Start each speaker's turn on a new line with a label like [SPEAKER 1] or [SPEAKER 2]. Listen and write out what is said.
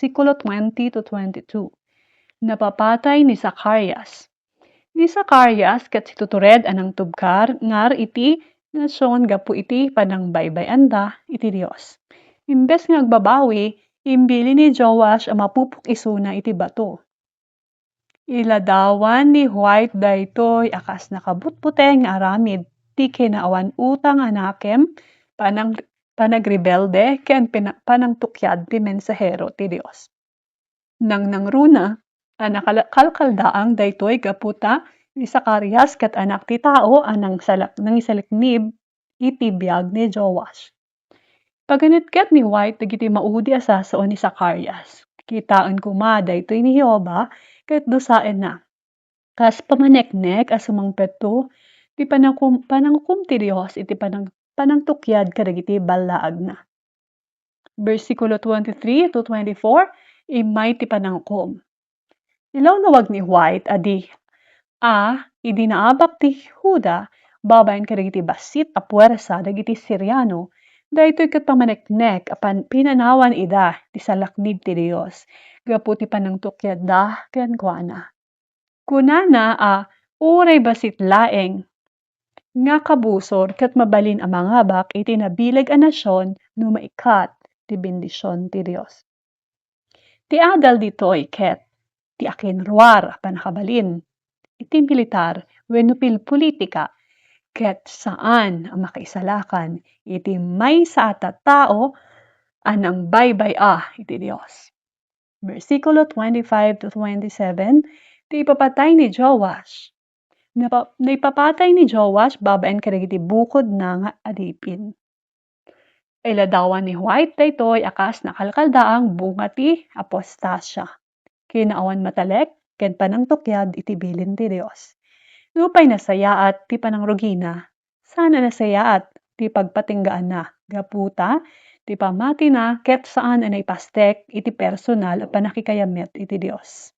[SPEAKER 1] versikulo 20 to 22. Napapatay ni Zacarias. Ni Zacarias ket situtured anang tubkar ngar iti nasyon gapu iti panang baybay anda iti Dios. Imbes nga agbabawi, imbili ni Joash ang mapupok isuna iti bato. Iladawan ni White daytoy akas nakabutbuteng aramid ti kinaawan utang anakem panagrebelde ken panangtukyad ti mensahero ti Dios. Nang nangruna, kalkaldaang daytoy gaputa ni Zacarias ket anak ti tao anang nangisaliknib iti biag ni Joash. Paganitket ni White dagiti maudi a sasaon ni Zacarias. Kitaan kuma daytoy ni Jehova ket dusaen na. Kas pamaneknek a sumangpetto ti panangkum ti Dios iti panangtukyad kadagiti ballaag na. Versikulo 23 to 24, imay ti panangkom. Ilawlawag ni White adi idi naabak ti Huda babaen kadagiti basit a puwersa dagiti Syriano daytoy ket pamaneknek apan pinanawan ida ti salaknib ti Dios gapu ti panangtukyad da ken kuana. Kunana uray basit laeng nga kabusor ket mabalin a mangabak iti nabileg a nasyon no maikat ti bendisyon ti Dios. Ti adal ditoy ket ti akinruar a panakabalin iti militar wenno politika ket saan ang makaisalakan iti maysa a tattao anang baybay iti Dios. Versikulo 25 to 27, ti ipapatay ni Joash. Naipapatay ni Joash babaen kadagiti bukod na nga adipin. Iladawan ni White daytoy akas nakalkaldaang bunga ti apostasya. Kinaawan matalek ken panangtukyad iti bilin ti Dios. Nupay nasayaat ti panangrugina, sana nasayaat ti pagpatinggaan na, gaputa ti pamati na ket saan naipastek iti personal a panakikayamet iti Dios.